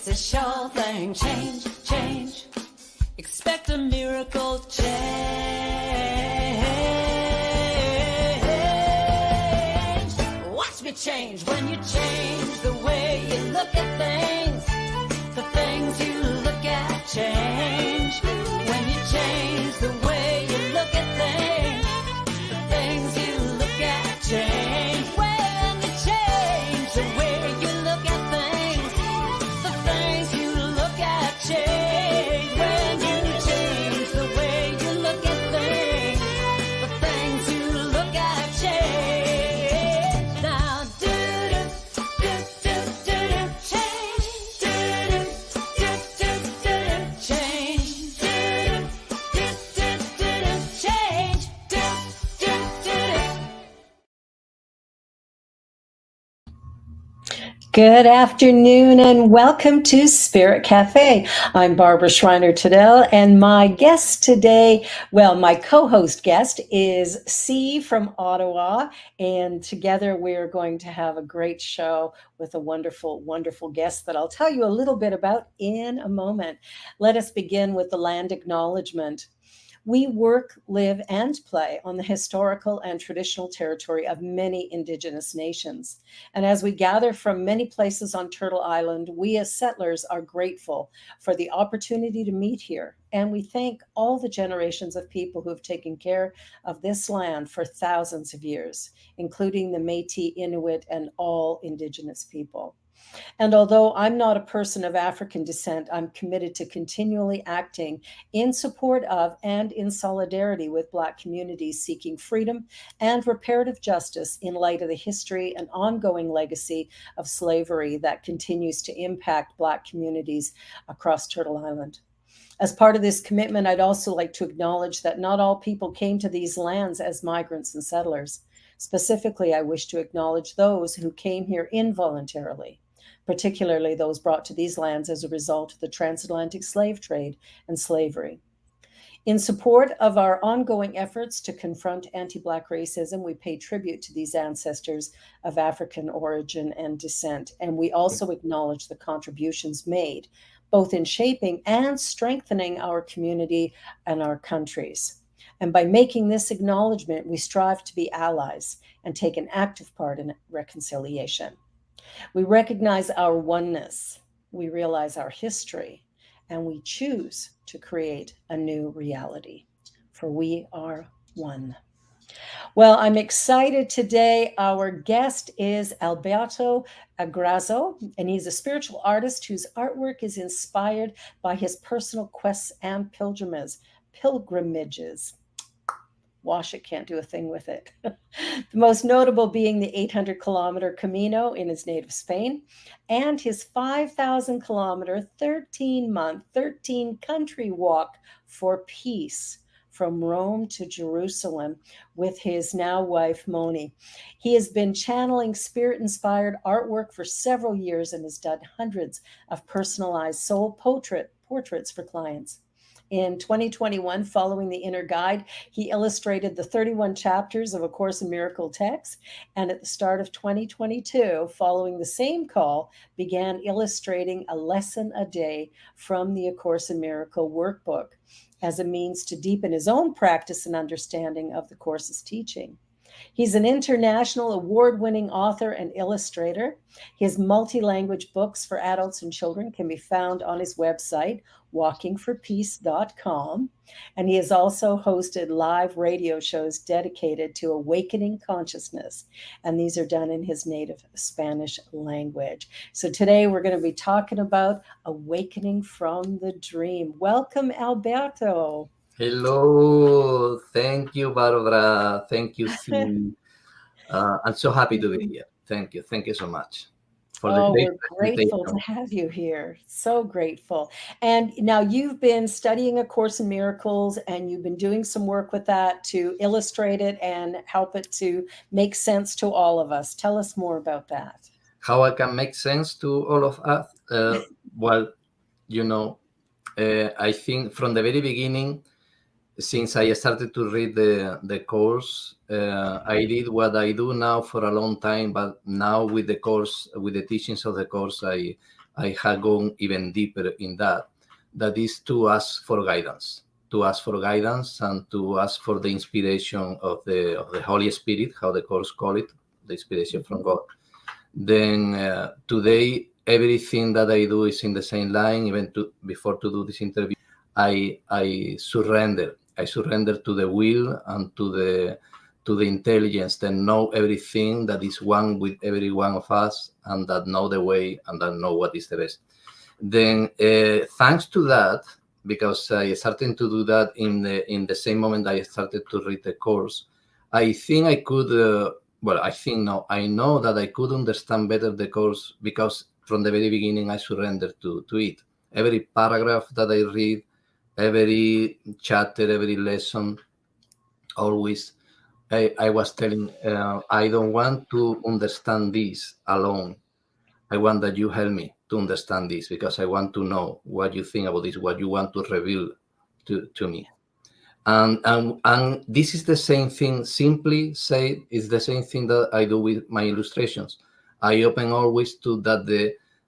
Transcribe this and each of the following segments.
it's a sure thing. Change, change. Expect a miracle change. Watch me change when you change the way you look at things. The things you look at change. When you change the way you look at things, the things you look at change. When you change the way you look at things, the things you look at change. When you change the way you look at things, the things you look at change. Now do do do do do do change. Do do do do do do change. Do do do do do change. Do do do do. Good afternoon and welcome to Spirit Cafe. I'm Barbara Schreiner-Tidell, and my guest today, well, my co-host guest is C from Ottawa, and together we're going to have a great show with a wonderful, wonderful guest that I'll tell you a little bit about in a moment. Let us begin with the land acknowledgement. We work, live, and play on the historical and traditional territory of many Indigenous nations. And as we gather from many places on Turtle Island, we as settlers are grateful for the opportunity to meet here. And we thank all the generations of people who have taken care of this land for thousands of years, including the Métis, Inuit, and all Indigenous people. And although I'm not a person of African descent, I'm committed to continually acting in support of and in solidarity with Black communities seeking freedom and reparative justice in light of the history and ongoing legacy of slavery that continues to impact Black communities across Turtle Island. As part of this commitment, I'd also like to acknowledge that not all people came to these lands as migrants and settlers. Specifically, I wish to acknowledge those who came here involuntarily, particularly those brought to these lands as a result of the transatlantic slave trade and slavery. In support of our ongoing efforts to confront anti-Black racism, we pay tribute to these ancestors of African origin and descent, and we also acknowledge the contributions made, both in shaping and strengthening our community and our countries. And by making this acknowledgement, we strive to be allies and take an active part in reconciliation. We recognize our oneness, we realize our history, and we choose to create a new reality, for we are one. Well, I'm excited today. Our guest is Alberto Agrasso, and he's a spiritual artist whose artwork is inspired by his personal quests and pilgrimages. Wash it, can't do a thing with it. The most notable being the 800-kilometer Camino in his native Spain and his 5,000-kilometer, 13-month, 13-country walk for peace from Rome to Jerusalem with his now wife, Moni. He has been channeling spirit-inspired artwork for several years and has done hundreds of personalized soul portraits for clients. In 2021, following the inner guide, he illustrated the 31 chapters of A Course in Miracles text, and at the start of 2022, following the same call, began illustrating a lesson a day from the A Course in Miracles workbook as a means to deepen his own practice and understanding of the Course's teaching. He's an international award-winning author and illustrator. His multi-language books for adults and children can be found on his website, walkingforpeace.com. And he has also hosted live radio shows dedicated to awakening consciousness. And these are done in his native Spanish language. So today we're going to be talking about awakening from the dream. Welcome, Alberto. Hello, thank you, Barbara. Thank you, Sue. I'm so happy to be here. Thank you so much. We're grateful to have you here. So grateful. And now you've been studying A Course in Miracles, and you've been doing some work with that to illustrate it and help it to make sense to all of us. Tell us more about that. How I can make sense to all of us? Well, I think from the very beginning, since I started to read the course, I did what I do now for a long time, but now with the course, with the teachings of the course, I I have gone even deeper in that. That is to ask for guidance, and to ask for the inspiration of the Holy Spirit, how the course call it, the inspiration from God. Then today, everything that I do is in the same line. Even before to do this interview, I surrender. I surrender to the will and to the intelligence that know everything, that is one with every one of us, and that know the way and that know what is the best. Then thanks to that, because I started to do that in the same moment I started to read the course, I think I could. I know that I could understand better the course, because from the very beginning I surrendered to it. Every paragraph that I read, every chapter, every lesson, always I was telling, I don't want to understand this alone. I want that you help me to understand this, because I want to know what you think about this, what you want to reveal to me. And this is the same thing, simply said, is the same thing that I do with my illustrations. I open always to that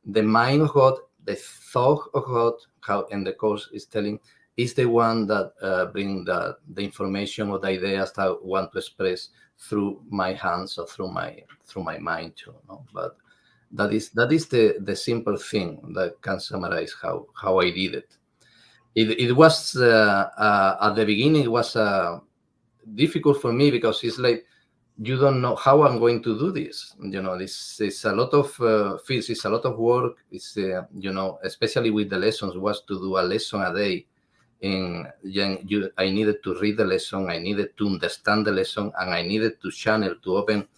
the mind of God, the thought of God, how in the course is telling, is the one that bring the information or the ideas that I want to express through my hands or through my mind too. No? But that is the simple thing that can summarize how I did it. It was at the beginning, it was difficult for me, because it's like you don't know how I'm going to do this. This is a lot of fees, it's a lot of work. It's especially with the lessons, was to do a lesson a day. I needed to read the lesson, I needed to understand the lesson, and I needed to channel, to open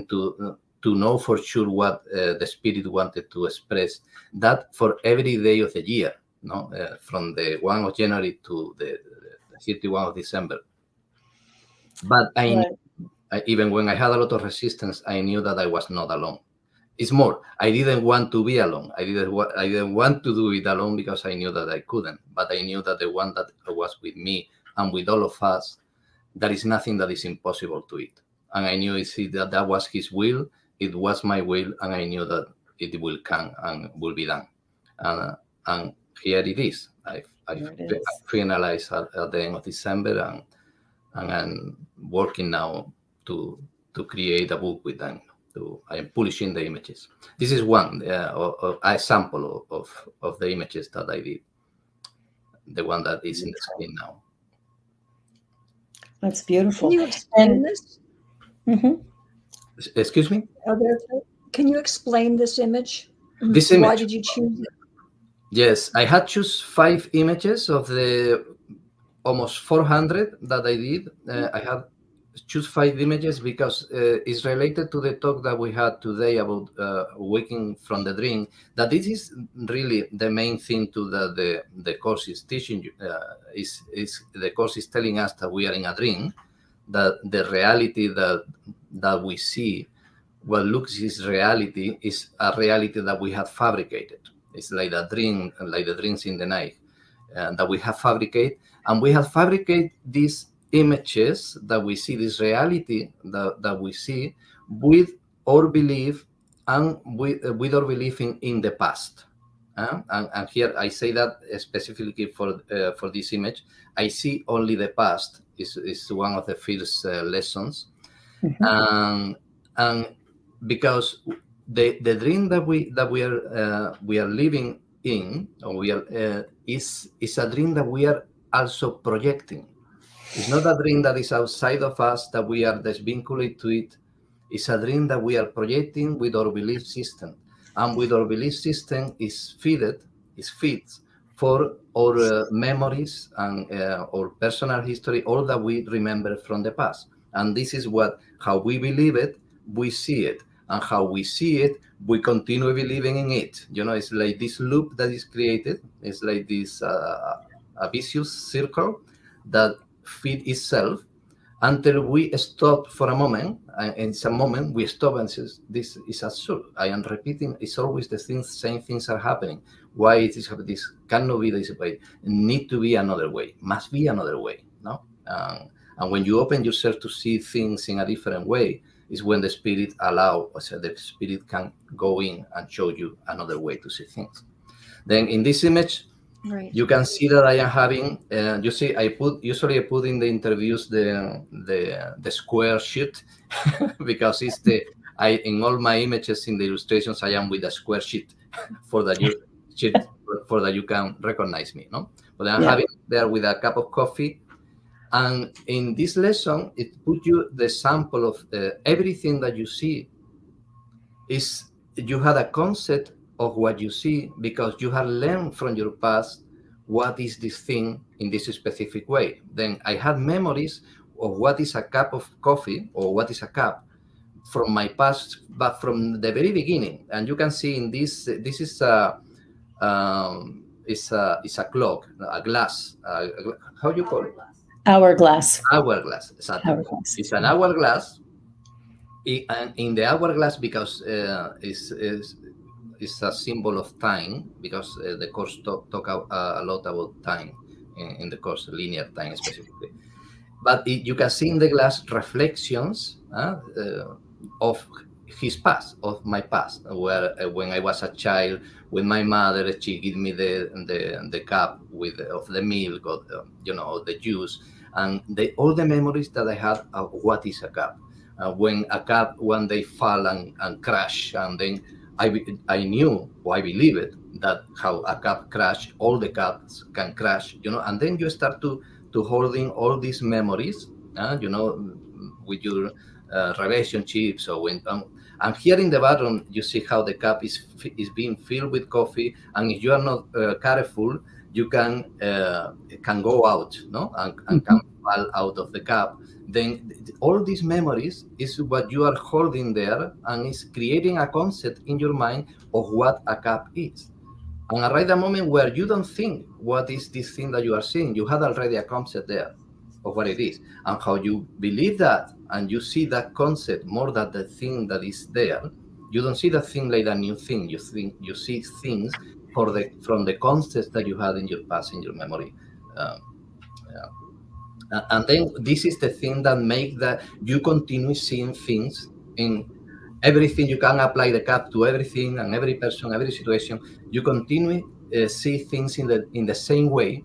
to know for sure what the Spirit wanted to express. That for every day of the year. No, from the 1 of January to the 31 of December. But even when I had a lot of resistance, I knew that I was not alone. It's more, I didn't want to be alone. I didn't want to do it alone, because I knew that I couldn't. But I knew that the one that was with me and with all of us, there is nothing that is impossible to it. And I knew that was his will, it was my will, and I knew that it will come and will be done. And here it is. I finalized at the end of December, and I'm working now to create a book with them. I am publishing the images. This is one a sample of the images that I did. The one that is in the screen now. That's beautiful. Can you explain this? Mm-hmm. Excuse me? Alberto, can you explain this image? This image. Why did you choose it? Yes, I had choose 5 images of the almost 400 that I did. I had choose 5 images because it's related to the talk that we had today about waking from the dream. That this is really the main thing to the course is teaching you. Is the course is telling us that we are in a dream, that the reality that we see, what looks is reality, is a reality that we have fabricated. It's like a dream, like the dreams in the night that we have fabricated, and we have fabricated these images that we see, this reality that we see, with our belief and with our belief in the past. And here I say that specifically for this image, I see only the past is one of the first lessons. Mm-hmm. And because the dream that we are living in, or we are is a dream that we are also projecting. It's not a dream that is outside of us, that we are desvinculated to it. It's a dream that we are projecting with our belief system, and with our belief system is fed for our memories and our personal history, all that we remember from the past. And this is how we believe it, we see it. And how we see it, we continue believing in it. It's like this loop that is created. It's like this a vicious circle that feeds itself until we stop for a moment. And in some moment, we stop and says, "This is absurd. I am repeating. It's always the same things are happening. Why it is happening? This cannot be this way. It need to be another way. Must be another way." No. And when you open yourself to see things in a different way, is when the spirit allow, or so the spirit can go in and show you another way to see things. Then in this image, Right. you can see that I am having. You see, usually I put in the interviews the square sheet because it's in all my images in the illustrations I am with a square sheet for that you can recognize me, no? But I'm having there with a cup of coffee. And in this lesson, it put you the sample of everything that you see is you had a concept of what you see because you had learned from your past what is this thing in this specific way. Then I had memories of what is a cup of coffee or what is a cup from my past, but from the very beginning. And you can see in this is a clock, a glass. How do you call it? Hourglass. Hourglass, exactly. Hourglass. It's an hourglass. And in the hourglass, because it's a symbol of time, because the course talk a lot about time in the course, linear time specifically. But you can see in the glass reflections of his past, of my past, where when I was a child with my mother, she gave me the cup of the milk, or the juice, and all the memories that I had of what is a cup. When a cup one day fall and crash, and then I knew, or I believe it, that how a cup crash, all the cups can crash, and then you start to holding all these memories, with your relationships, or when and here in the bottom you see how the cup is being filled with coffee, and if you are not careful, you can go out, no, and can fall out of the cup. Then all these memories is what you are holding there, and is creating a concept in your mind of what a cup is. And at the moment where you don't think what is this thing that you are seeing, you had already a concept there of what it is, and how you believe that, and you see that concept more than the thing that is there. You don't see that thing like a new thing. You see things from the concepts that you had in your past, in your memory. And then this is the thing that make that you continue seeing things in everything. You can apply the cup to everything and every person, every situation. You continue see things in the same way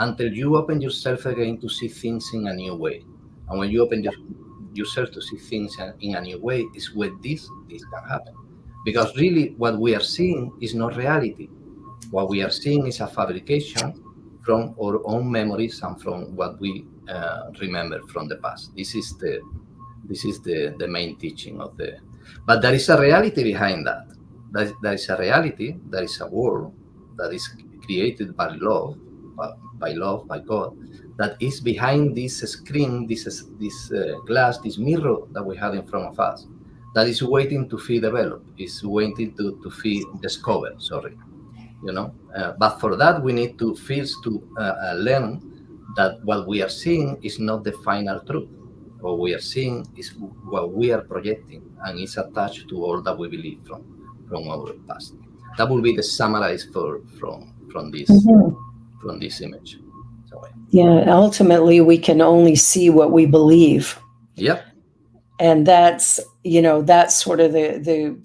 until you open yourself again to see things in a new way. And when you open yourself to see things in a new way, is where this can happen. Because really what we are seeing is not reality. What we are seeing is a fabrication from our own memories and from what we remember from the past. This is the main teaching of the. But there is a reality behind that. There is a reality. There is a world that is created by love, by God, that is behind this screen, this glass, this mirror that we have in front of us, that is waiting to be developed, is waiting to be discovered. Sorry. But for that we need to first learn that what we are seeing is not the final truth. What we are seeing is what we are projecting, and it's attached to all that we believe from our past. That will be the summarize from this image. So, yeah, ultimately we can only see what we believe. Yep. And that's sort of the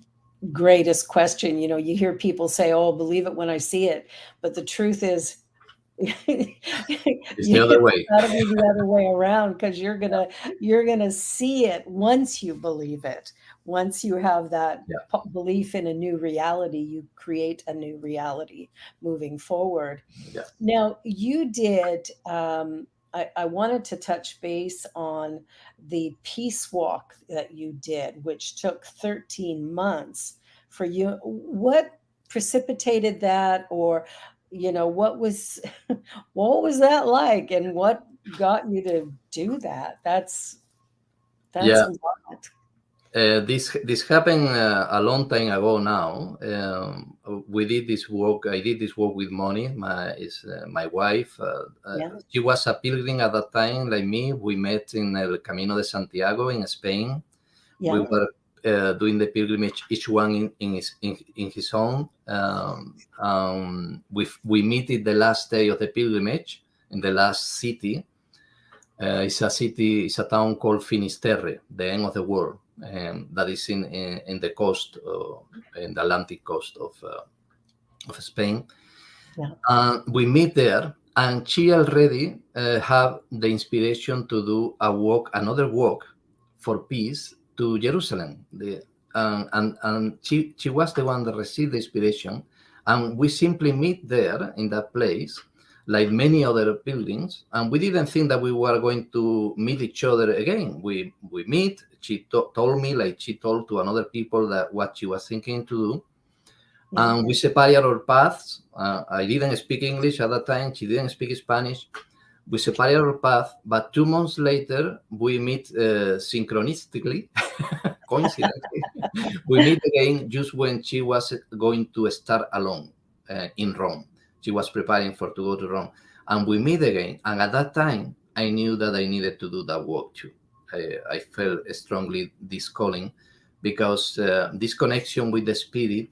greatest question. You hear people say, "Oh, believe it when I see it," but the truth is, it's the other way. It's gotta be the other way around, because you're gonna see it once you believe it. Once you have that belief in a new reality, you create a new reality moving forward. Yeah. Now, you did. I wanted to touch base on the peace walk that you did, which took 13 months for you. What precipitated that, or what was that like, and what got you to do that? That's a lot. This happened a long time ago now. We did this work. I did this work with Moni, my wife. She was a pilgrim at that time, like me. We met in El Camino de Santiago in Spain. Yeah. We were doing the pilgrimage, each one in his own. We meet it the last day of the pilgrimage in the last city. It's a town called Finisterre, the end of the world. that is in the coast, in the Atlantic coast of Spain. Yeah. We meet there, and she already have the inspiration to do another walk for peace to Jerusalem. And she was the one that received the inspiration, and we simply meet there in that place, like many other buildings, and we didn't think that we were going to meet each other again. We meet. She told me, like she told to another people, that what she was thinking to do. Yeah. And we separated our paths. I didn't speak English at that time. She didn't speak Spanish. We separated our path, but 2 months later, we meet synchronistically, coincidentally. We meet again just when she was going to start alone in Rome. She was preparing to go to Rome. And we meet again. And at that time, I knew that I needed to do that work too. I felt strongly this calling, because this connection with the Spirit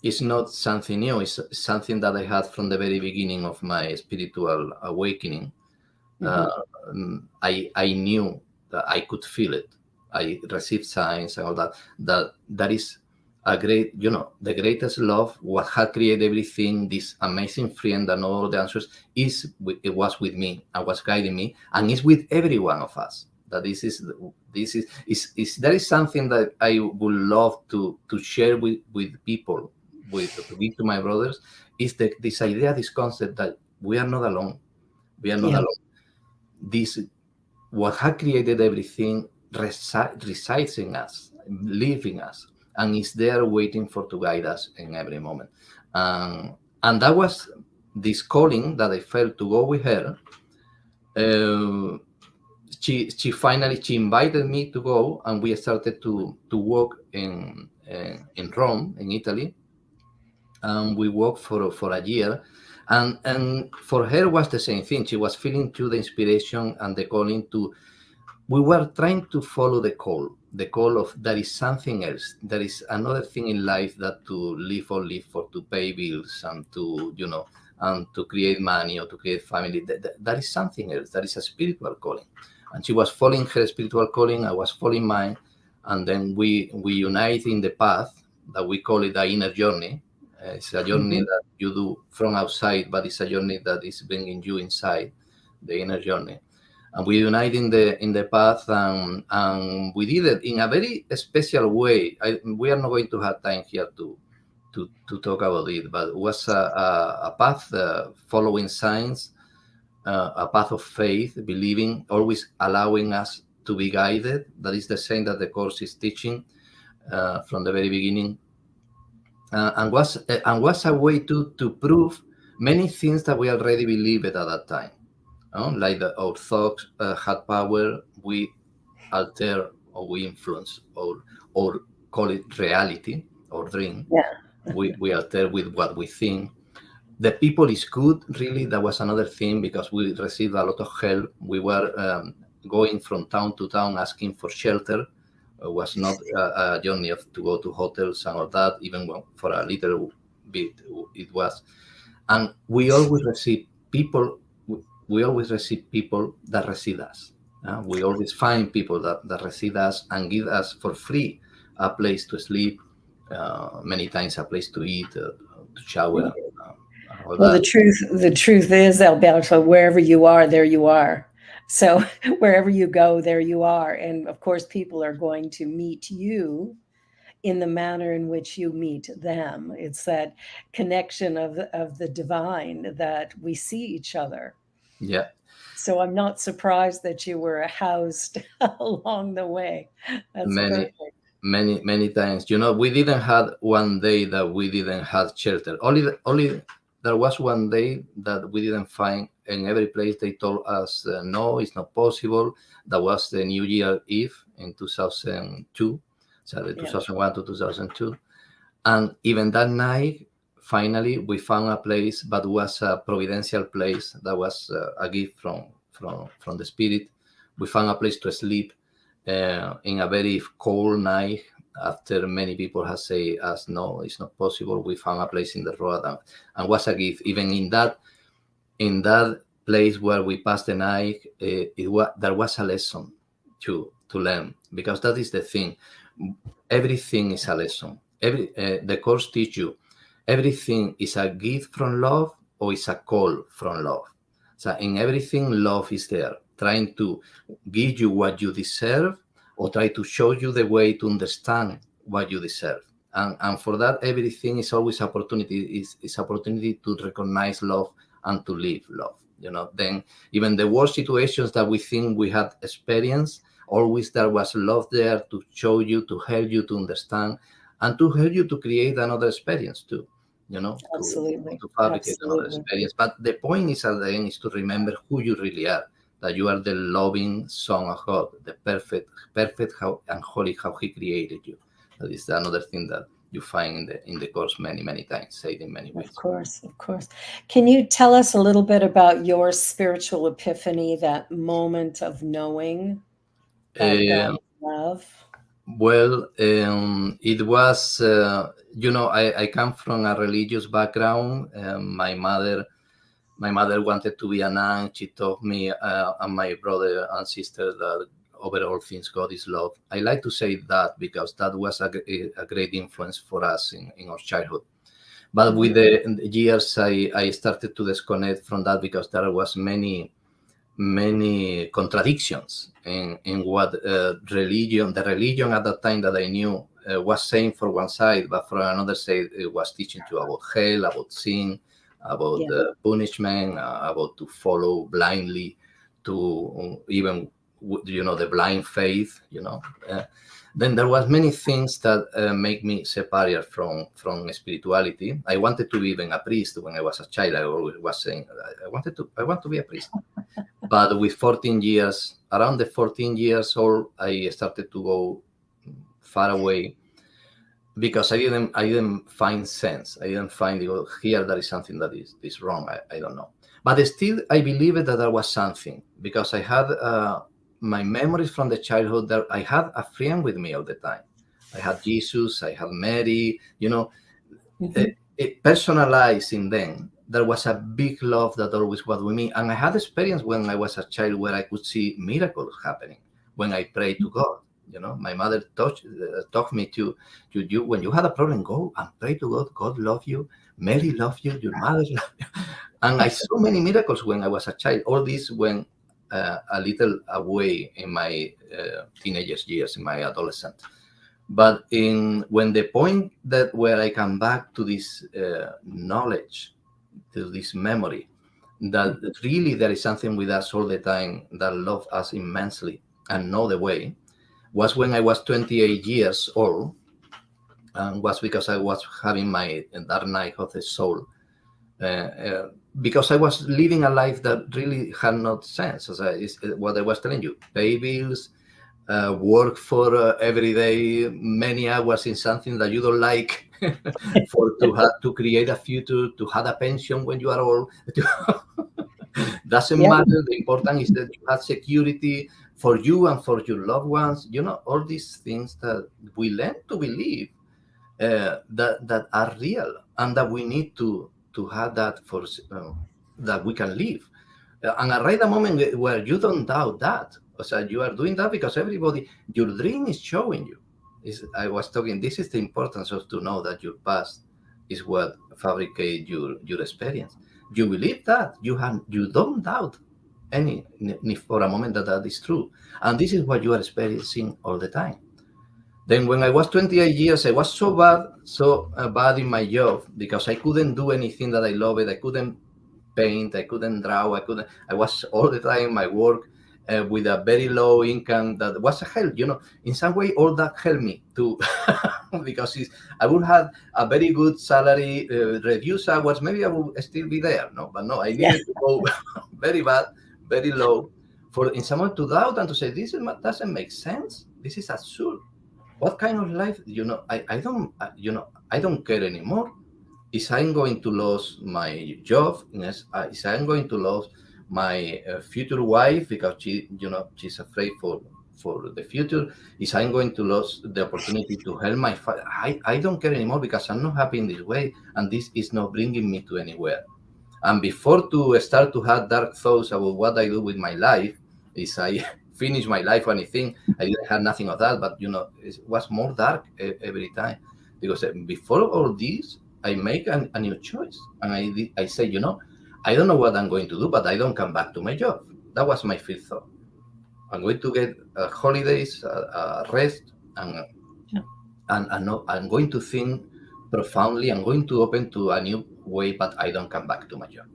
is not something new. It's something that I had from the very beginning of my spiritual awakening. I knew that I could feel it. I received signs and all that. That is a great, the greatest love, what had created everything, this amazing friend and all the answers, it was with me and was guiding me, and it's with every one of us. That that is something that I would love to share with people, to my brothers, is this idea, this concept that we are not alone. We are not Yeah. alone. This, what had created everything, resides in us, lives in us, and is there waiting to guide us in every moment. And that was this calling that I felt to go with her. She finally invited me to go, and we started to walk in Rome, in Italy. And we walked for a year, and for her was the same thing. She was feeling to the inspiration and the calling to. We were trying to follow the call of there is something else. There is another thing in life that to live for, to pay bills and to and to create money or to create family. That is something else. That is a spiritual calling. And she was following her spiritual calling. I was following mine, and then we unite in the path that we call it the inner journey. It's a journey that you do from outside, but it's a journey that is bringing you inside, the inner journey. And we unite in the path, and we did it in a very special way. We are not going to have time here to talk about it, but it was a path following signs, a path of faith, believing, always allowing us to be guided. That is the same that the course is teaching from the very beginning, and was a way to prove many things that we already believed at that time. Like our thoughts had power, we alter or we influence or call it reality or dream. Yeah. We alter with what we think. The people is good, really. That was another thing, because we received a lot of help. We were going from town to town asking for shelter. It was not a journey to go to hotels and all that, even for a little bit it was. And we always receive people. We always receive people that receive us. We always find people that receive us and give us for free a place to sleep, many times a place to eat, to shower. All Well, that. the truth is, Alberto, wherever you are, there you are. So wherever you go, there you are. And of course, people are going to meet you in the manner in which you meet them. It's that connection of the divine that we see each other. Yeah. So I'm not surprised that you were housed along the way. That's Many, perfect. many times. We didn't have one day that we didn't have shelter. Only there was one day that we didn't find. In every place they told us, no, it's not possible. That was the New Year Eve in 2002, so the 2001 to 2002. And even that night, finally, we found a place, but it was a providential place. That was a gift from the Spirit. We found a place to sleep in a very cold night. After many people have said us, no, it's not possible. We found a place in the road, and was a gift. Even in that place where we passed the night, there was a lesson too. to learn, because that is the thing. Everything is a lesson. The course teach you everything is a gift from love or is a call from love. So in everything, love is there, trying to give you what you deserve or try to show you the way to understand what you deserve. And for that, everything is always opportunity. Is opportunity to recognize love and to live love. Then even the worst situations that we think we had experienced, always there was love there to show you, to help you to understand, and to help you to create another experience too. Absolutely. To fabricate another Absolutely. experience. But the point is at the end is to remember who you really are. That you are the loving son of God, the perfect how and holy how He created you. That is another thing that you find in the course many times, said in many ways. Of course, of course. Can you tell us a little bit about your spiritual epiphany, that moment of knowing that God is love? Well, it was, I come from a religious background. My mother wanted to be a nun. She taught me and my brother and sister that over all things God is love. I like to say that because that was a great influence for us in our childhood. But with the years, I started to disconnect from that because there was many contradictions in what the religion at that time that I knew was saying for one side, but for another side it was teaching you about hell, about sin, about punishment, about to follow blindly, to even the blind faith. Then there was many things that make me separate from spirituality. I wanted to be even a priest when I was a child. I always was saying I want to be a priest. But with 14 years, around the 14 years old, I started to go far away because I didn't find sense. I didn't find here there is something that is wrong. I don't know. But still, I believe that there was something because I had my memories from the childhood that I had a friend with me all the time. I had Jesus, I had Mary, it personalized in them. There was a big love that always was with me. And I had experience when I was a child where I could see miracles happening when I prayed to God. My mother taught me to you when you had a problem, go and pray to God. God love you. Mary love you. Your mother love you. And I saw many miracles when I was a child. All this went a little away in my teenagers years, in my adolescent. But when the point that where I come back to this knowledge, to this memory, that really there is something with us all the time that love us immensely and know the way, was when I was 28 years old, and was because I was having my dark night of the soul, because I was living a life that really had no sense. It's what I was telling you, pay bills, work for every day, many hours in something that you don't like, to create a future, to have a pension when you are old. Doesn't matter. The important is that you have security for you and for your loved ones. All these things that we learn to believe that are real and that we need to have that for that we can live. And right a moment where you don't doubt that. So you are doing that because everybody, your dream is showing you. I was talking, this is the importance of to know that your past is what fabricate your experience. You believe that, you don't doubt any for a moment that is true. And this is what you are experiencing all the time. Then when I was 28 years, I was so bad in my job because I couldn't do anything that I loved. I couldn't paint, I couldn't draw, I was all the time in my work with a very low income that was a help. In some way, all that helped me to, because I would have a very good salary, reduced hours, maybe I would still be there, no? But no, I needed to go very bad, very low, for in someone to doubt and to say, this doesn't make sense. This is absurd. What kind of life, I don't care anymore. Is I'm going to lose my job? Is I'm going to lose my future wife because she's afraid for the future? Is I'm going to lose the opportunity to help my father? I don't care anymore because I'm not happy in this way, and this is not bringing me to anywhere. And before to start to have dark thoughts about what I do with my life, is I finish my life or anything. I didn't have nothing of that, but it was more dark every time, because before all this, I make a new choice, and I say, I don't know what I'm going to do, but I don't come back to my job. That was my first thought. I'm going to get holidays, rest, and I'm going to think profoundly. I'm going to open to a new way, but I don't come back to my job.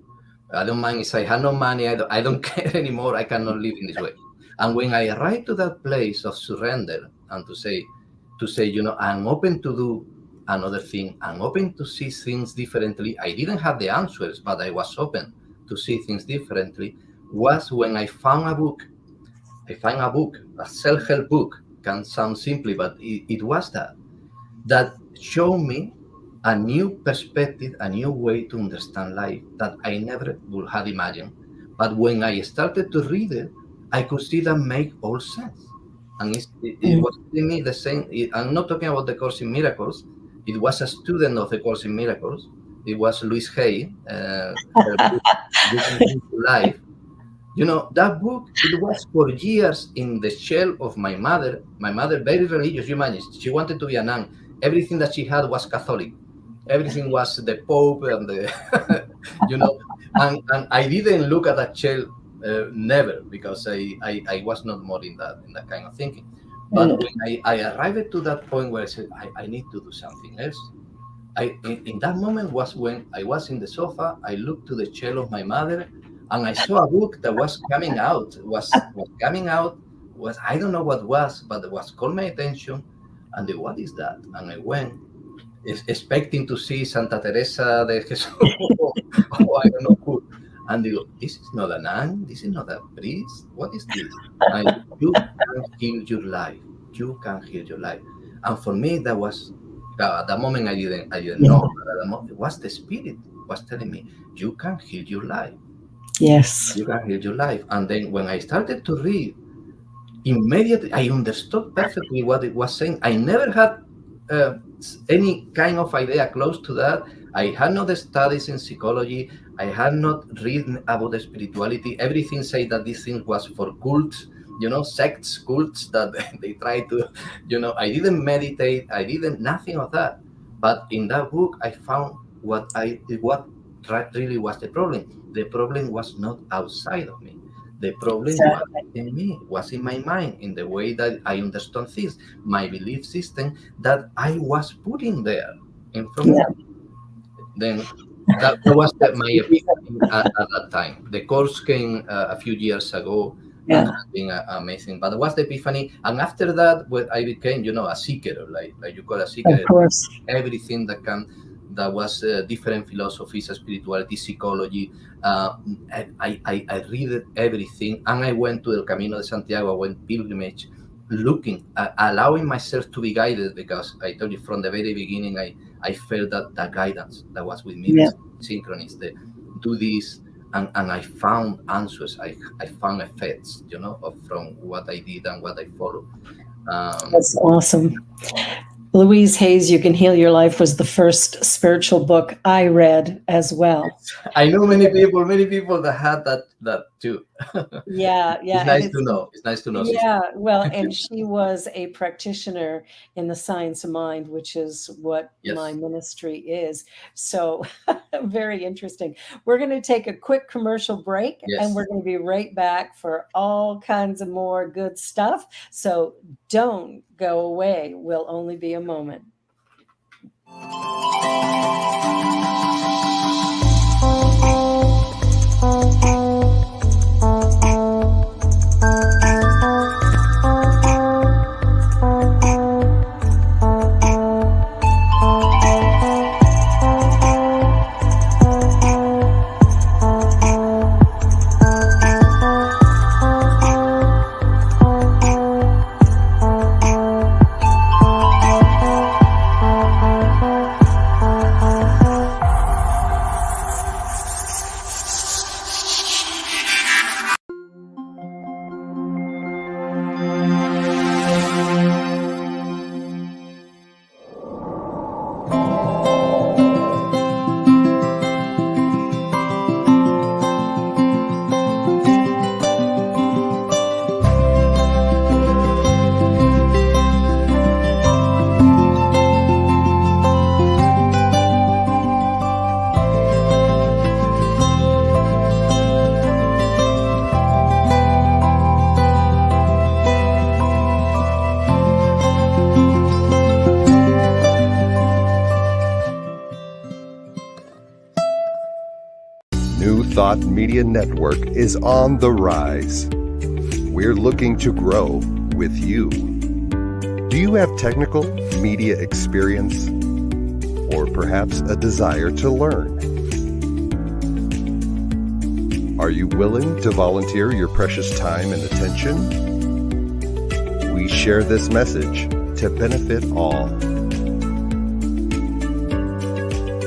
I don't mind if I have no money. I don't care anymore. I cannot live in this way. And when I arrive to that place of surrender and to say, I'm open to do another thing. I'm open to see things differently. I didn't have the answers, but I was open to see things differently. Was when I found a book. I found a book, a self-help book. Can sound simply, but it was that showed me a new perspective, a new way to understand life that I never would have imagined. But when I started to read it, I could see that make all sense. And it was to me the same. I'm not talking about the Course in Miracles. It was a student of the Course in Miracles. It was Louise Hay, her book, Life. That book, it was for years in the shell of my mother. My mother, very religious, you imagine, she wanted to be a nun. Everything that she had was Catholic. Everything was the Pope and the, and I didn't look at that shell, never, because I was not more in that kind of thinking. But when I arrived to that point where I said, I need to do something else, in that moment was when I was in the sofa, I looked to the shell of my mother, and I saw a book that was coming out, I don't know what was, but it was called my attention, and what is that? And I went, expecting to see Santa Teresa de Jesus, or I don't know who, and they go, this is not a nun, this is not a priest, what is this? And you can heal your life, you can heal your life. And for me, that was, at that moment I didn't know, but at the moment, it was the Spirit was telling me, you can heal your life. Yes. You can heal your life. And then when I started to read, immediately I understood perfectly what it was saying. I never had any kind of idea close to that. I had not studies in psychology. I had not read about the spirituality. Everything said that this thing was for cults, sects, cults that they try to, I didn't meditate. I didn't, nothing of that. But in that book, I found what really was the problem. The problem was not outside of me. The problem was in me, was in my mind, in the way that I understand things, my belief system that I was putting there in front of me. Then that was my opinion at that time. The course came a few years ago, and has been amazing. But it was the epiphany, and after that, I became, a seeker, like you call a seeker. Of course. Everything that was different philosophies, spirituality, psychology. I read everything, and I went to El Camino de Santiago. I went pilgrimage, looking, allowing myself to be guided, because I told you from the very beginning, I felt that guidance that was with me, the synchronicity, do this, and I found answers. I found effects, from what I did and what I followed. That's awesome. Louise Hay's You Can Heal Your Life was the first spiritual book I read as well. I know many people that had that too. Yeah. It's nice to know. Yeah, well, and she was a practitioner in the science of mind, which is what my ministry is. So very interesting. We're going to take a quick commercial break, and we're going to be right back for all kinds of more good stuff. So don't go away. We'll only be a moment. Thought Media Network is on the rise. We're looking to grow with you. Do you have technical media experience? Or perhaps a desire to learn? Are you willing to volunteer your precious time and attention? We share this message to benefit all.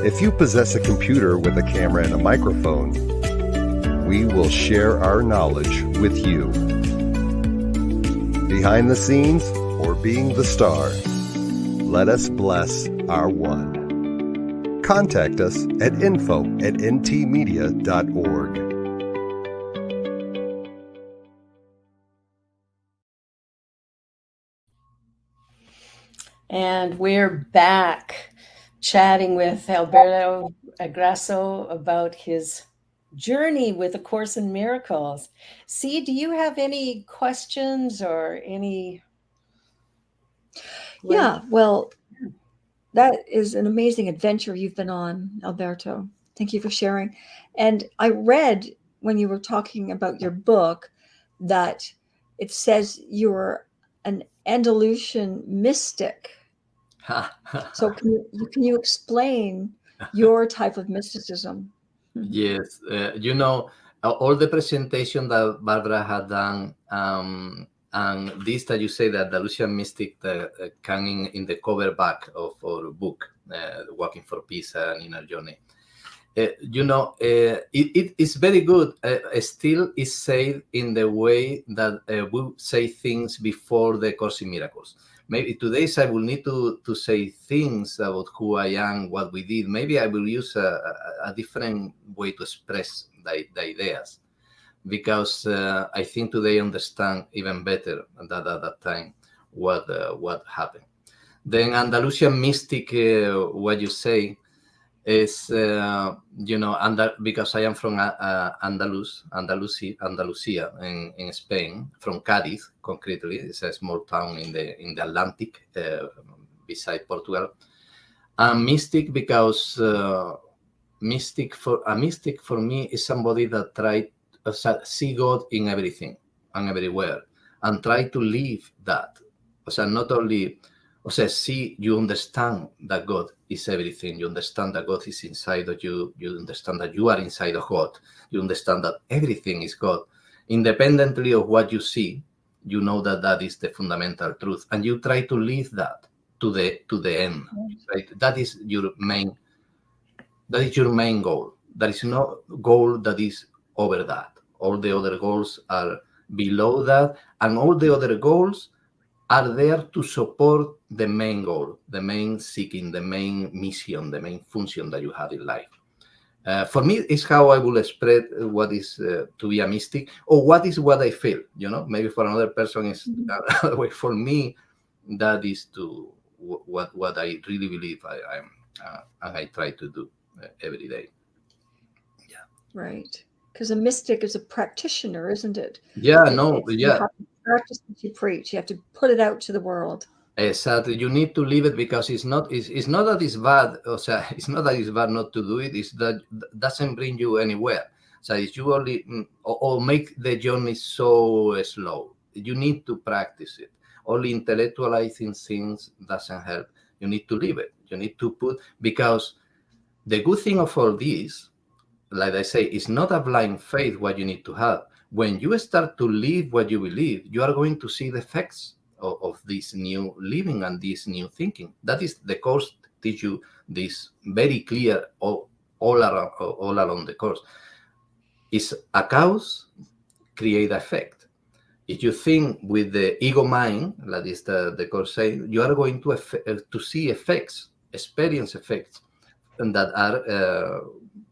If you possess a computer with a camera and a microphone, we will share our knowledge with you. Behind the scenes or being the star, let us bless our one. Contact us at info@ntmedia.org. And we're back chatting with Alberto Agrasso about his journey with A Course in Miracles. See, do you have any questions or any? Yeah, well, that is an amazing adventure you've been on, Alberto. Thank you for sharing. And I read when you were talking about your book that it says you're an Andalusian mystic. So can you explain your type of mysticism? Yes, all the presentation that Barbara had done, and this that you say that the Lucian mystic coming in the cover back of our book, Walking for Peace and Inner Journey. It is very good. Still is said in the way that we say things before the Course in Miracles. Maybe today I will need to say things about who I am, what we did. Maybe I will use a different way to express the ideas, because I think today understand even better than at that time what happened. Then Andalusian mystic, what you say is, because I am from Andalusia in Spain, from Cadiz, concretely. It's a small town in the Atlantic, beside Portugal. And mystic because mystic for me is somebody that tried to see God in everything and everywhere and try to live that. Not only see, you understand that God is everything. You understand that God is inside of you. You understand that you are inside of God. You understand that everything is God. Independently of what you see, you know that that is the fundamental truth. And you try to live that to the end. Right? That is your main goal. There is no goal that is over that. All the other goals are below that. And all the other goals are there to support the main goal, the main seeking, the main mission, the main function that you have in life. For me, it's how I will spread what is to be a mystic, or what I feel. Maybe for another person is another way. For me, that is to what I really believe I am, and I try to do every day. Yeah. Right. Because a mystic is a practitioner, isn't it? Yeah. You have to practice what you preach. You have to put it out to the world. Exactly. You need to live it, because it's not that it's bad. It's not that it's bad not to do it. It's that doesn't bring you anywhere. So if you only or make the journey so slow, you need to practice it. Only intellectualizing things doesn't help. You need to live it. You need to put, because the good thing of all this, like I say, it's not a blind faith what you need to have. When you start to live what you believe, you are going to see the effects of this new living and this new thinking. That is the Course teach you this very clear all along the Course. It's a cause, create effect. If you think with the ego mind, that is the Course saying, you are going to see effects, experience effects, and that are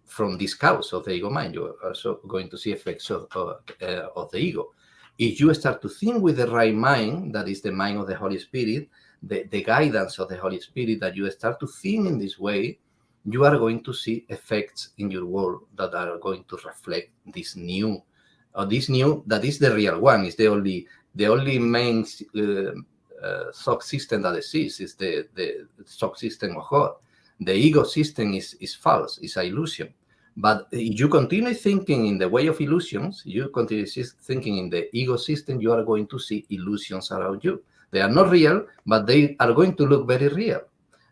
from this cause of the ego mind. You are also going to see effects of the ego. If you start to think with the right mind, that is the mind of the Holy Spirit, the guidance of the Holy Spirit, that you start to think in this way, you are going to see effects in your world that are going to reflect this new, that is the real one. Is the only main thought system that exists is the thought system of God. The ego system is false, is an illusion. But if you continue thinking in the way of illusions, you continue thinking in the ego system, you are going to see illusions around you. They are not real, but they are going to look very real,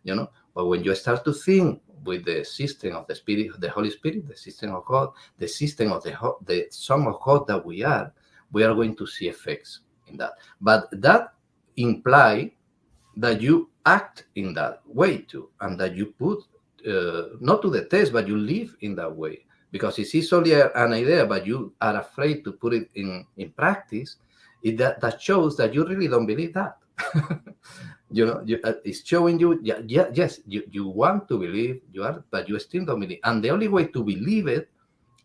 you know. But when you start to think with the system of the Spirit, the Holy Spirit, the system of God, the system of the Son of God that we are going to see effects in that. But that implies that you act in that way too, and that you put not to the test, but you live in that way. Because it is only an idea, but you are afraid to put it in practice. That shows that you really don't believe that. You know, it's showing you, yes, you want to believe, you are, but you still don't believe. And the only way to believe it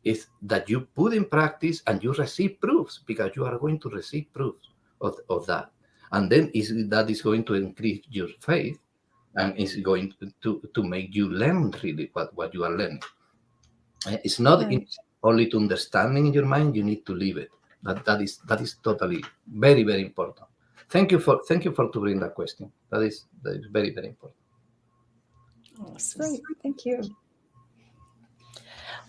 is that you put in practice and you receive proofs, because you are going to receive proofs of that. And then that is going to increase your faith, and it's going to make you learn really what you are learning. It's not only to understanding in your mind, you need to live it. That is totally very, very important. Thank you for to bring that question. That is very, very important. Awesome. Great, thank you.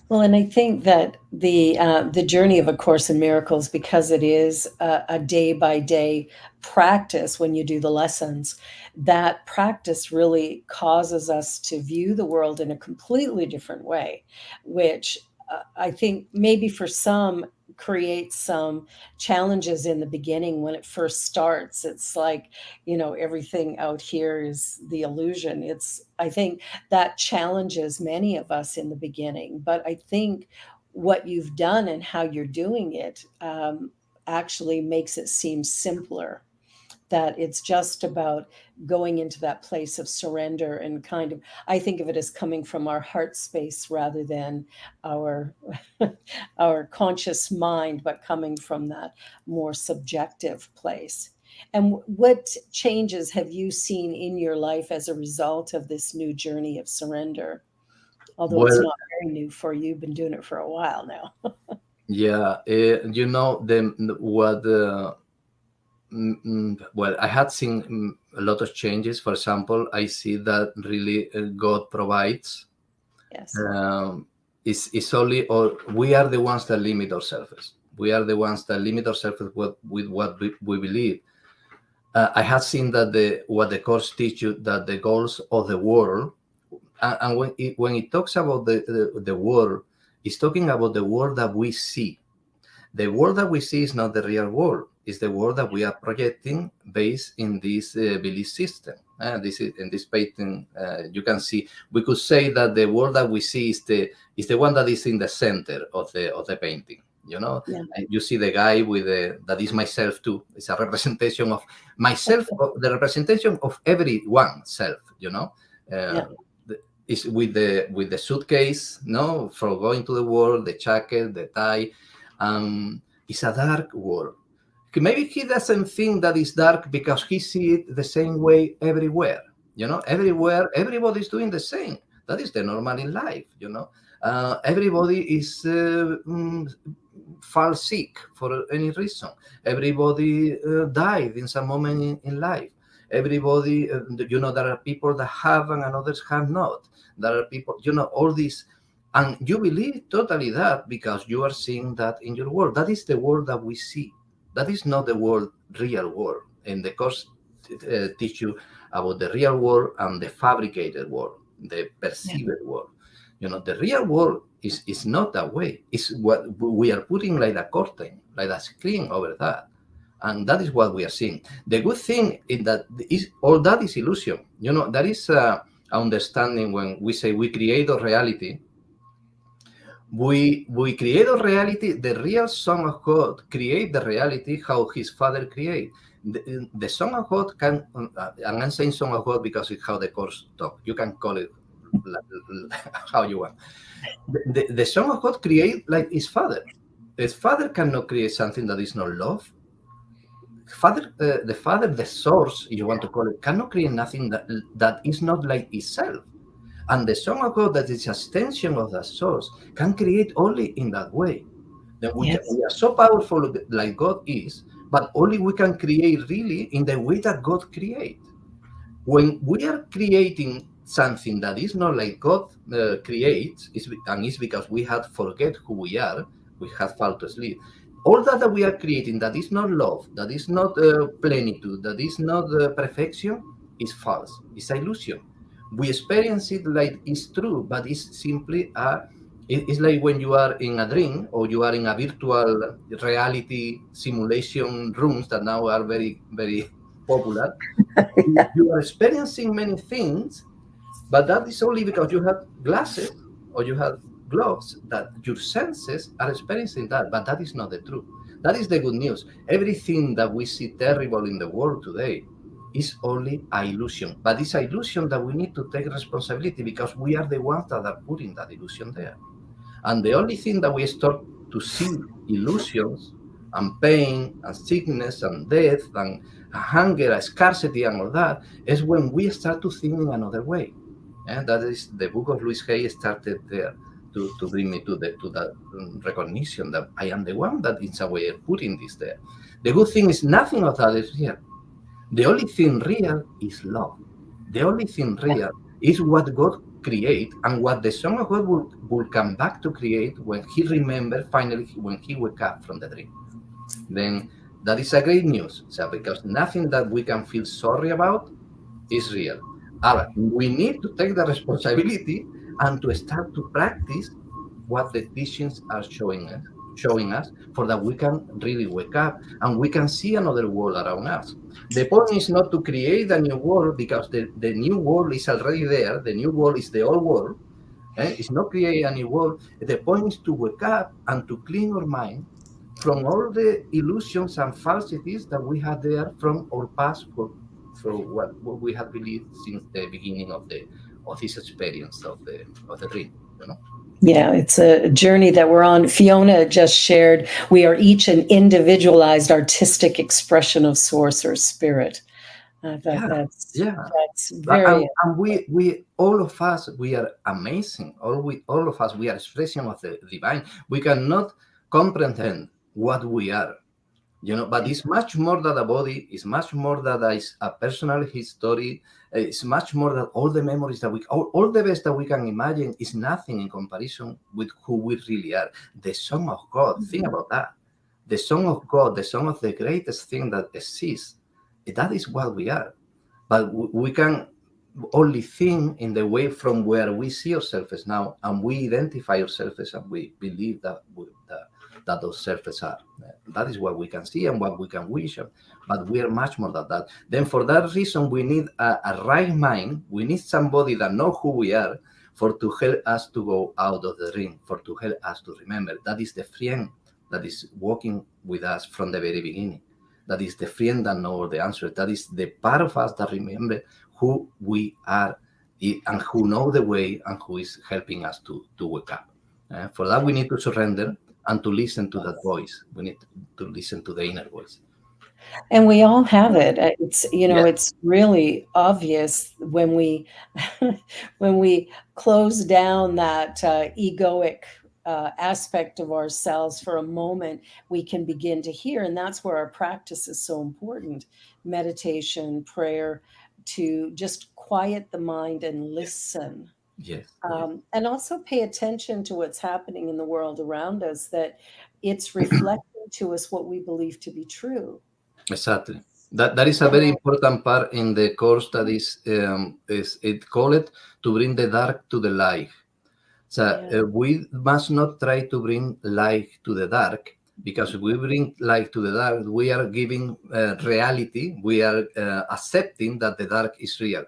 Well, and I think that the journey of A Course in Miracles, because it is a day by day practice when you do the lessons, that practice really causes us to view the world in a completely different way, which I think maybe for some creates some challenges in the beginning when it first starts. It's like, you know, everything out here is the illusion. I think that challenges many of us in the beginning, but I think what you've done and how you're doing it actually makes it seem simpler. That it's just about going into that place of surrender and kind of, I think of it as coming from our heart space rather than our our conscious mind, but coming from that more subjective place. And what changes have you seen in your life as a result of this new journey of surrender? Although it's not very new for you, you've been doing it for a while now. Yeah, you know, well, I had seen a lot of changes. For example, I see that really God provides. Yes. It's only, or we are the ones that limit ourselves. We are the ones that limit ourselves with what we believe. I have seen that what the Course teach you, that the goals of the world, and when it talks about the world, it's talking about the world that we see. The world that we see is not the real world. It's the world that we are projecting based in this belief system. This is in this painting. You can see. We could say that the world that we see is the one that is in the center of the painting. You know, you see the guy with that is myself too. It's a representation of myself, the representation of everyone's self. You know, it's with the suitcase, no, for going to the world, the jacket, the tie. It's a dark world. Maybe he doesn't think that it's dark because he sees it the same way everywhere. You know, everywhere, everybody's doing the same. That is the normal in life, you know. Everybody is fall sick for any reason. Everybody died in some moment in life. Everybody, you know, there are people that have and others have not. There are people, you know, all these. And you believe totally that because you are seeing that in your world. That is the world that we see. That is not the real world. And the Course teach you about the real world and the fabricated world, the perceived world. You know, the real world is not that way. It's what we are putting like a curtain, like a screen over that. And that is what we are seeing. The good thing is that all that is illusion. You know, that is understanding when we say we create a reality. We create a reality. The real Son of God create the reality how His Father create. The Son of God can, and I'm saying Son of God because it's how the Course talk. You can call it how you want. The Son of God create like His Father. His Father cannot create something that is not love. The Father, the source, if you want to call it, cannot create nothing that is not like itself. And the Son of God, that is extension of that source, can create only in that way. Then we are so powerful like God is, but only we can create really in the way that God creates. When we are creating something that is not like God creates, and it's because we had forget who we are, we had fall to sleep. All that we are creating that is not love, that is not plenitude, that is not perfection, is false. It's illusion. We experience it like it's true, but it's simply it's like when you are in a dream or you are in a virtual reality simulation rooms that now are very, very popular. You are experiencing many things, but that is only because you have glasses or you have gloves that your senses are experiencing that, but that is not the truth. That is the good news. Everything that we see terrible in the world today is only an illusion, but it's an illusion that we need to take responsibility because we are the ones that are putting that illusion there. And the only thing that we start to see illusions and pain and sickness and death and hunger and scarcity and all that is when we start to think in another way. And that is the book of Louis Hay started there to bring me to that recognition that I am the one that in some way putting this there. The good thing is nothing of that is real. The only thing real is love. The only thing real is what God create and what the Son of God will come back to create when he remembered finally when he wake up from the dream. Then that is a great news. So because nothing that we can feel sorry about is real. We need to take the responsibility and to start to practice what the teachings are showing us for that we can really wake up and we can see another world around us. The point is not to create a new world because the new world is already there. The new world is the old world. It's not create a new world. The point is to wake up and to clean our mind from all the illusions and falsities that we had there from our past for what we have believed since the beginning of this experience of the dream, you know. Yeah, it's a journey that we're on. Fiona just shared, we are each an individualized artistic expression of source or spirit. That's very. And we all of us, we are amazing. All of us, we are expression of the divine. We cannot comprehend what we are, you know, but it's much more than a body. It's much more than a personal history. It's much more than all the memories that all the best that we can imagine is nothing in comparison with who we really are. The Son of God. Think about that. The Son of God, the Son of the greatest thing that exists. That is what we are. But we can only think in the way from where we see ourselves now, and we identify ourselves and we believe that those selves are. That is what we can see and what we can wish, but we are much more than that. Then for that reason, we need a right mind. We need somebody that knows who we are to help us to go out of the ring, to help us to remember. That is the friend that is walking with us from the very beginning. That is the friend that knows the answer. That is the part of us that remember who we are and who know the way and who is helping us to wake up. For that, we need to surrender and to listen to that voice. We need to listen to the inner voice. And we all have it. It's, you know, It's really obvious when we when we close down that egoic aspect of ourselves for a moment, we can begin to hear. And that's where our practice is so important. Meditation, prayer, to just quiet the mind and listen. Yes. And also pay attention to what's happening in the world around us, that it's reflecting to us what we believe to be true. Exactly. That is a very important part in the course that is it called to bring the dark to the light. So we must not try to bring light to the dark, because if we bring light to the dark, we are giving reality. We are accepting that the dark is real.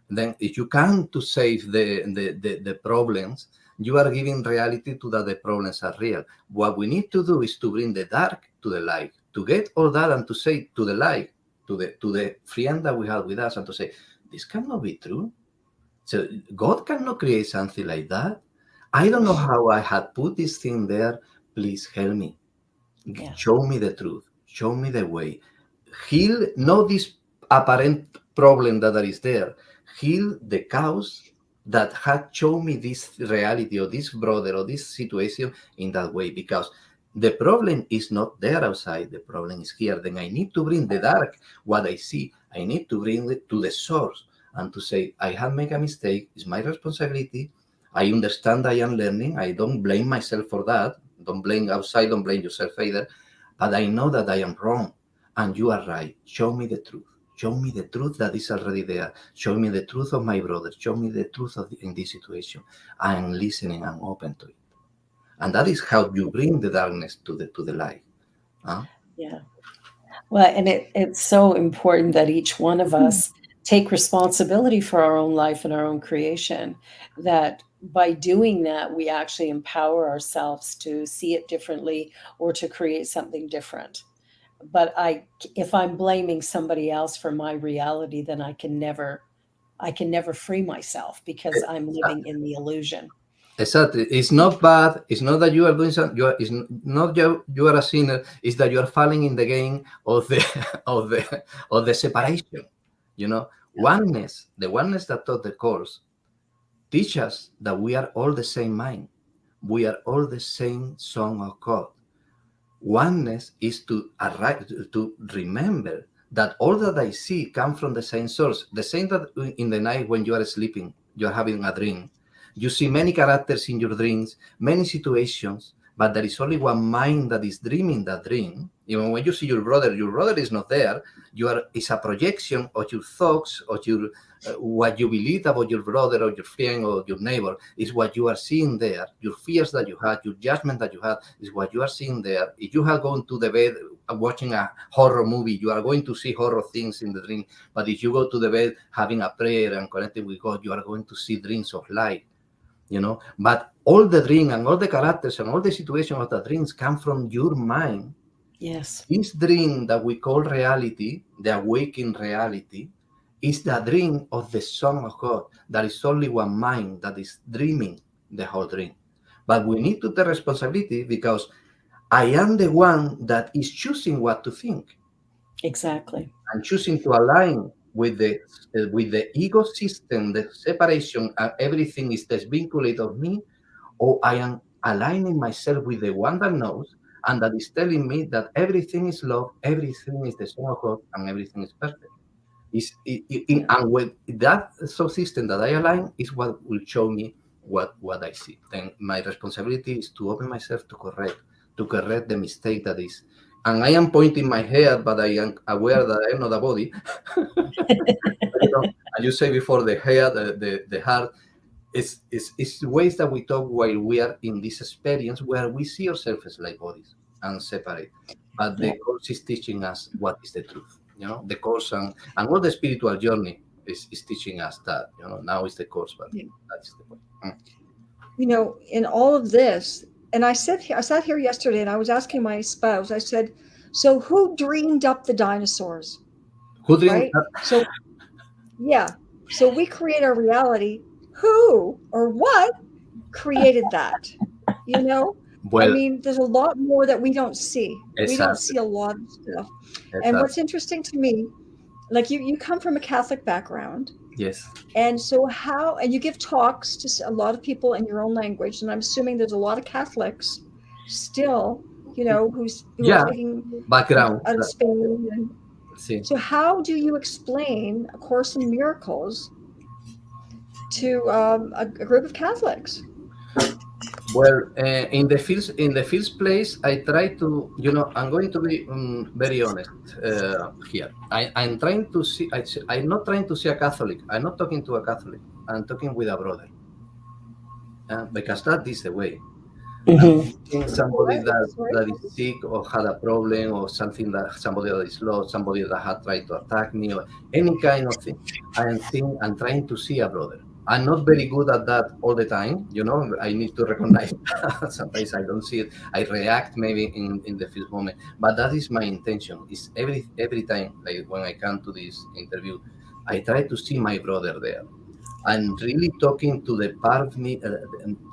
Then if you come to save the problems, you are giving reality to that the problems are real. What we need to do is to bring the dark to the light, to get all that and to say to the light, to the friend that we have with us, and to say, this cannot be true. So God cannot create something like that. I don't know how I had put this thing there. Please help me. Yeah. Show me the truth. Show me the way. Heal not this apparent problem that is there. Heal the cause that had shown me this reality or this brother or this situation in that way, because the problem is not there outside. The problem is here. Then I need to bring the dark, what I see. I need to bring it to the source. and to say, I have made a mistake, it's my responsibility. I understand I am learning. I don't blame myself for that. Don't blame outside, don't blame yourself either. But I know that I am wrong and you are right. Show me the truth. Show me the truth that is already there. Show me the truth of my brother. Show me the truth in this situation. I am listening. I'm open to it. And that is how you bring the darkness to the light. Huh? Yeah. Well, and it's so important that each one of us take responsibility for our own life and our own creation. That by doing that, we actually empower ourselves to see it differently or to create something different. But if I'm blaming somebody else for my reality, then I can never free myself because I'm living in the illusion. Exactly. It's not bad. It's not that you are doing something. It's not you are a sinner. It's that you are falling in the game of the of the separation. You know, oneness. The oneness that taught the course teach us that we are all the same mind. We are all the same son of God. Oneness is to arrive to remember that all that I see come from the same source. The same that in the night when you are sleeping, you are having a dream. You see many characters in your dreams, many situations, but there is only one mind that is dreaming that dream. Even when you see your brother is not there. It's a projection of your thoughts, of your what you believe about your brother or your friend or your neighbor is what you are seeing there. Your fears that you had, your judgment that you had is what you are seeing there. If you have gone to the bed watching a horror movie, you are going to see horror things in the dream. But if you go to the bed having a prayer and connecting with God, you are going to see dreams of light. You know, but all the dream and all the characters and all the situations of the dreams come from your mind. Yes. This dream that we call reality, the awakened reality, is the dream of the Son of God. There is only one mind that is dreaming the whole dream. But we need to take responsibility because I am the one that is choosing what to think. Exactly. I'm choosing to align with the ego system, the separation, and everything is desvinculated of me, or I am aligning myself with the one that knows and that is telling me that everything is love, everything is the Son of God, and everything is perfect. And with that soul system that I align is what will show me what I see. Then my responsibility is to open myself to correct the mistake that is. And I am pointing my head, but I am aware that I am not a body. As you say before, the head, the heart, it's ways that we talk while we are in this experience where we see ourselves like bodies and separate. But the course is teaching us what is the truth. You know, the course and all the spiritual journey is teaching us that. You know, now is the course, but that's the point. You know, in all of this, and I sat here yesterday and I was asking my spouse, I said, so who dreamed up the dinosaurs? Who dreamed Right? So, yeah. So we create our reality. Who or what created that? You know? I Well, mean, there's a lot more that we don't see. We don't exactly. see a lot of stuff. And Exactly. what's interesting to me, like you come from a Catholic background. Yes. And so and you give talks to a lot of people in your own language. And I'm assuming there's a lot of Catholics still, you know, who are speaking background. out of Spain. And Sí. so how do you explain A Course in Miracles to a group of Catholics? Well, in the first place, I try to, I'm going to be very honest here. I'm trying to see. I'm not trying to see a Catholic. I'm not talking to a Catholic. I'm talking with a brother, because that is the way. Somebody that is sick or had a problem or something that somebody that is lost, somebody that had tried to attack me or any kind of thing. I'm trying to see a brother. I'm not very good at that all the time. I need to recognize that. Sometimes I don't see it. I react maybe in the first moment, but that is my intention. Is every time, like when I come to this interview, I try to see my brother there. I'm really talking to the part of me.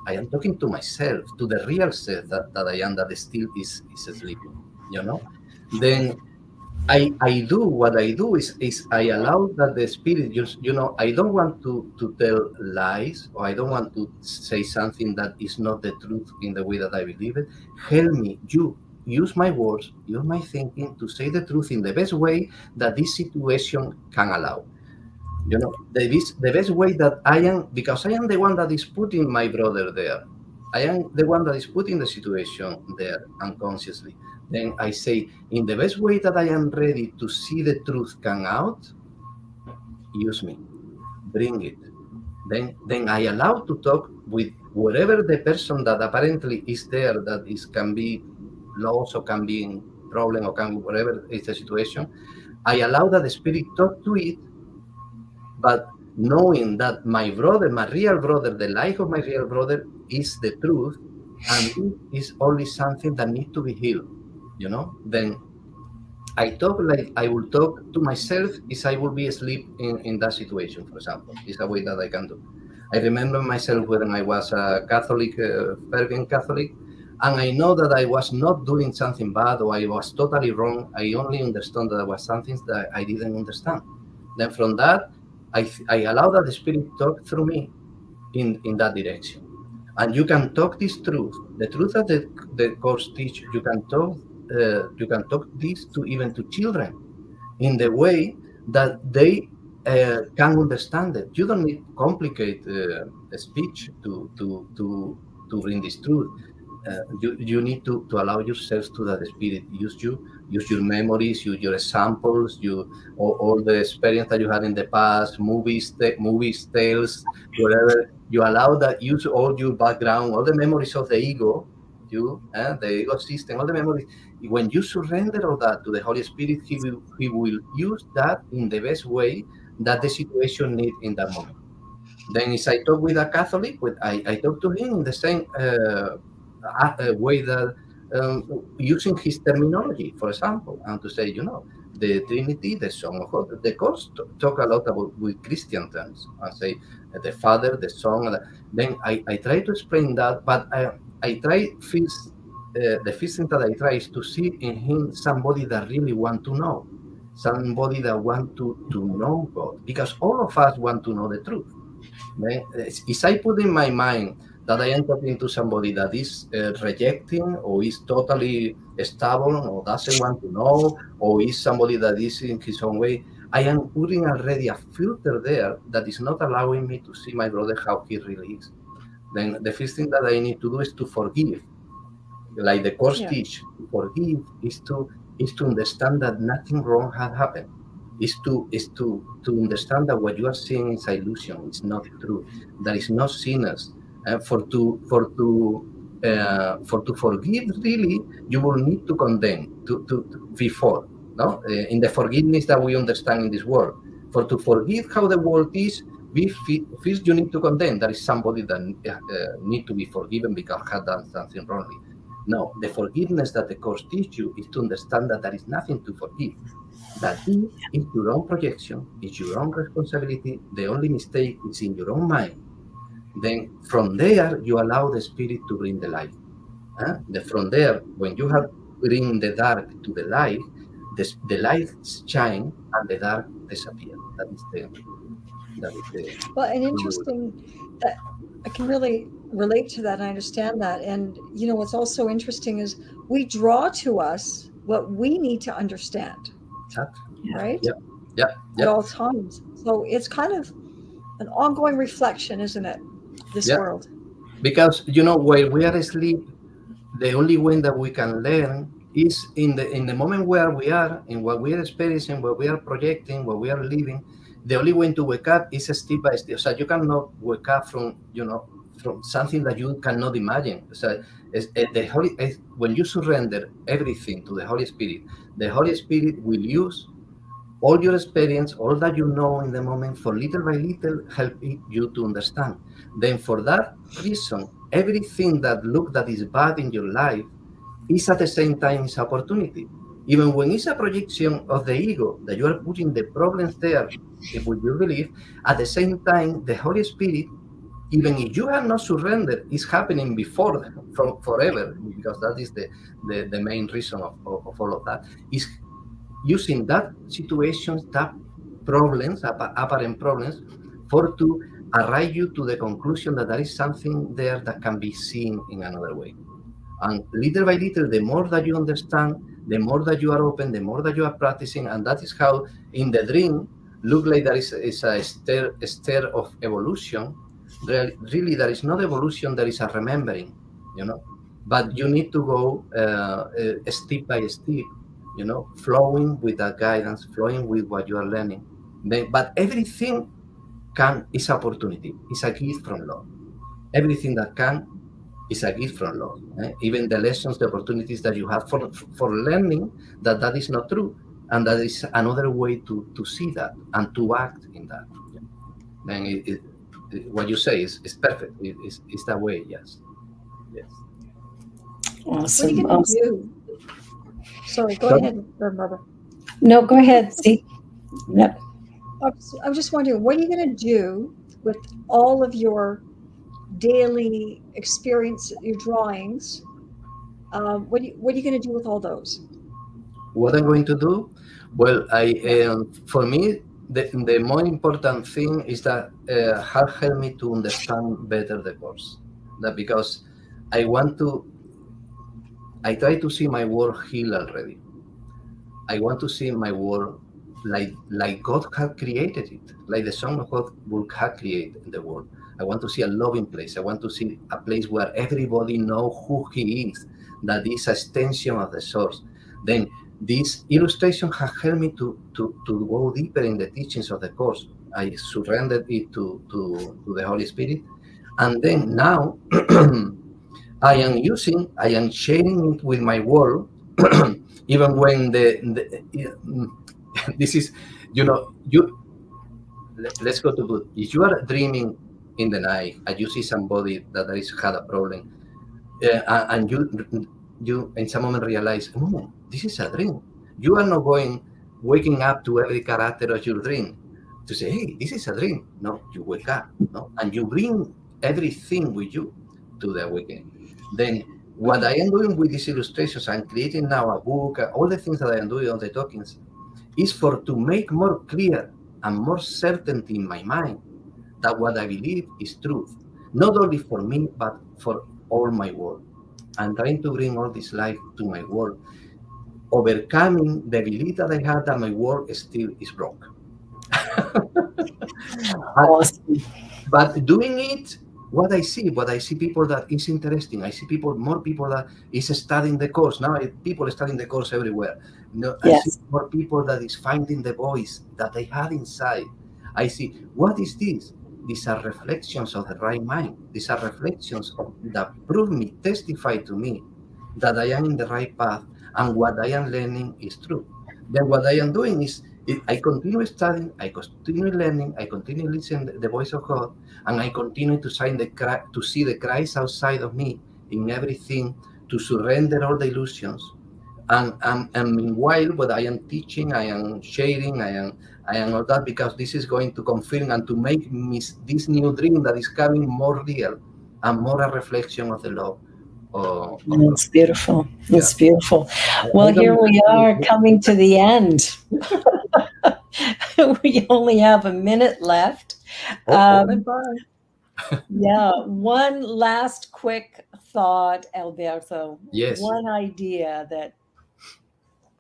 I am talking to myself, to the real self that I am, that still is sleeping. Then I do what I do is I allow that the spirit. I don't want to tell lies, or I don't want to say something that is not the truth in the way that I believe it. Help me, you. Use my words, use my thinking to say the truth in the best way that this situation can allow. You know, the best way that I am, because I am the one that is putting my brother there. I am the one that is putting the situation there unconsciously. Then I say, in the best way that I am ready to see the truth come out, use me, bring it. Then I allow to talk with whatever the person that apparently is there, that is can be lost or can be in problem or can whatever is the situation. I allow that the spirit talk to it, but knowing that my brother, my real brother, the life of my real brother is the truth, and it is only something that needs to be healed. You know, then I talk like I will talk to myself if I will be asleep in that situation, for example. It's a way that I can do. I remember myself when I was a Catholic, fervent Catholic, and I know that I was not doing something bad or I was totally wrong. I only understood that there was something that I didn't understand. Then from that, I allow that the Spirit talk through me in that direction. And you can talk this truth, the truth that the course teach. You can talk this to even to children in the way that they can understand it. You don't need complicate speech to bring this truth. You need to allow yourself to that spirit use your memories, use your examples, all the experience that you had in the past, movies, tales, whatever. You allow that, use all your background, all the memories of the ego, the ego system, all the memories. When you surrender all that to the Holy Spirit, he will use that in the best way that the situation needs in that moment. Then, if I talk with a Catholic, I talk to him in the same way that using his terminology, for example, and to say, the Trinity, the Son of God. The course talk a lot about with Christian terms and say the Father, the Son. Then I try to explain that, but I try first. The first thing that I try is to see in him somebody that really want to know, somebody that want to know God, because all of us want to know the truth. If I put in my mind that I am talking to somebody that is rejecting or is totally stubborn or doesn't want to know, or is somebody that is in his own way, I am putting already a filter there that is not allowing me to see my brother how he really is. Then the first thing that I need to do is to forgive. Like the course teach, to forgive is to understand that nothing wrong had happened. Is to understand that what you are seeing is illusion. It's not true. There is no sinners. For to forgive, really, you will need to condemn to before. No, in the forgiveness that we understand in this world. For to forgive how the world is, first you need to condemn. There is somebody that need to be forgiven because had done something wrongly. No, the forgiveness that the course teach you is to understand that there is nothing to forgive. That is your own projection, it's your own responsibility. The only mistake is in your own mind. Then from there, you allow the spirit to bring the light. From there, when you have bring the dark to the light, the light shine and the dark disappear. That is the Well, and interesting that I can really relate to that. I understand that. And, what's also interesting is we draw to us what we need to understand, right? Yeah. At all times. So it's kind of an ongoing reflection, isn't it? This world. Because, while we are asleep, the only way that we can learn is in the moment where we are, in what we are experiencing, what we are projecting, what we are living. The only way to wake up is step by step. So you cannot wake up from something that you cannot imagine. So when you surrender everything to the Holy Spirit will use all your experience, all that you know in the moment, for little by little, help you to understand. Then for that reason, everything that is bad in your life is at the same time is opportunity. Even when it's a projection of the ego, that you are putting the problems there, if you believe, at the same time, the Holy Spirit, even if you have not surrendered, is happening before from forever, because that is the main reason of all of that, is using that situations, that problems, apparent problems, for to arrive you to the conclusion that there is something there that can be seen in another way. And little by little, the more that you understand, the more that you are open, the more that you are practicing. And that is how in the dream, look like there is a stair of evolution, really there is not evolution, there is a remembering, but you need to go step by step, flowing with that guidance, flowing with what you are learning. But everything is opportunity, is a gift from love. Everything that can is a gift from love. Even the lessons, the opportunities that you have for learning that is not true, and that is another way to see that and to act in that. Then what you say is perfect. It's that way. Yes. What are Awesome. you going to do? Sorry, go ahead, Barbara. No, go ahead. See. Yep. I was just wondering, what are you going to do with all of your daily experience, your drawings? What are you going to do with all those? What I'm going to do? Well, for me, the more important thing is that have helped me to understand better the course. That because I try to see my world healed already. I want to see my world like God had created it, like the Son of God would have created the world. I want to see a loving place. I want to see a place where everybody knows who He is, that is an extension of the source. Then this illustration has helped me to go deeper in the teachings of the course. I surrendered it to the Holy Spirit. And then now I am sharing it with my world, even when this is, let's go to good. If you are dreaming in the night and you see somebody that had a problem, and you in some moment realize, this is a dream. You are not waking up to every character of your dream to say, hey, this is a dream. No, you wake up, and you bring everything with you to the awakening. Then what I am doing with these illustrations, I'm creating now a book, all the things that I am doing on the talkings, is to make more clear and more certainty in my mind that what I believe is truth, not only for me, but for all my world. I'm trying to bring all this life to my world, overcoming the belief that I have that my world still is wrong. Awesome. But doing it, what I see people that is interesting. I see more people that is studying the course. Now people studying the course everywhere. I see more people that is finding the voice that they have inside. I see, what is this? These are reflections of the right mind. These are reflections that prove me, testify to me that I am in the right path and what I am learning is true. Then what I am doing is I continue studying, I continue learning, I continue listening to the voice of God, and I continue to see the Christ outside of me in everything, to surrender all the illusions. And meanwhile, what I am teaching, I am sharing, I am all that, because this is going to confirm and to make me this new dream that is coming more real and more a reflection of the love. It's beautiful. It's beautiful. Well, here we are coming to the end. We only have a minute left. Yeah, one last quick thought, Alberto. Yes. One idea that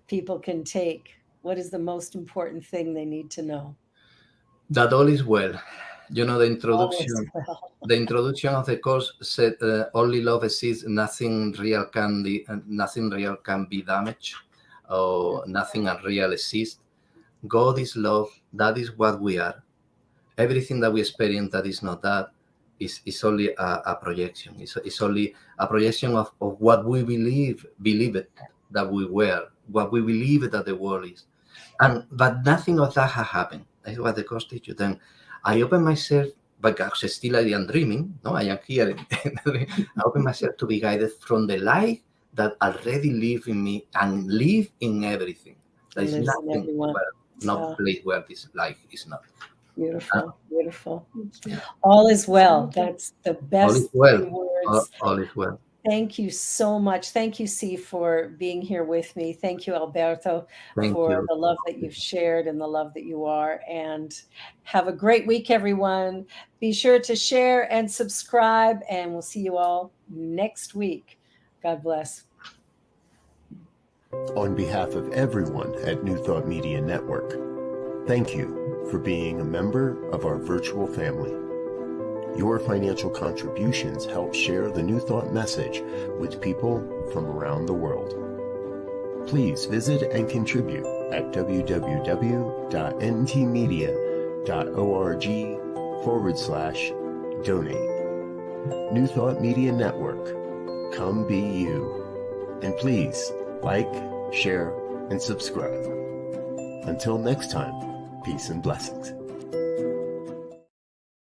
people can take. What is the most important thing they need to know? That all is well. The introduction. The introduction of the course said, "Only love exists. Nothing real can be damaged, or nothing unreal exists. God is love. That is what we are. Everything that we experience that is not that is only a projection. It's only a projection of what we believe it that we were, what we believe that the world is. But nothing of that has happened. That's what the course teaches. Then I open myself, because still I am dreaming. No, I am here. I open myself to be guided from the light that already live in me and live in everything. There is nothing, no place where this life is not. Beautiful, beautiful. All is well. That's the best words. All is well. Thank you so much. Thank you, C, for being here with me. Thank you, Alberto, for the love that you've shared and the love that you are. And have a great week, everyone. Be sure to share and subscribe, and we'll see you all next week. God bless. On behalf of everyone at New Thought Media Network, thank you for being a member of our virtual family. Your financial contributions help share the New Thought message with people from around the world. Please visit and contribute at www.ntmedia.org/donate. New Thought Media Network. Come be you. And please like, share, and subscribe. Until next time, peace and blessings.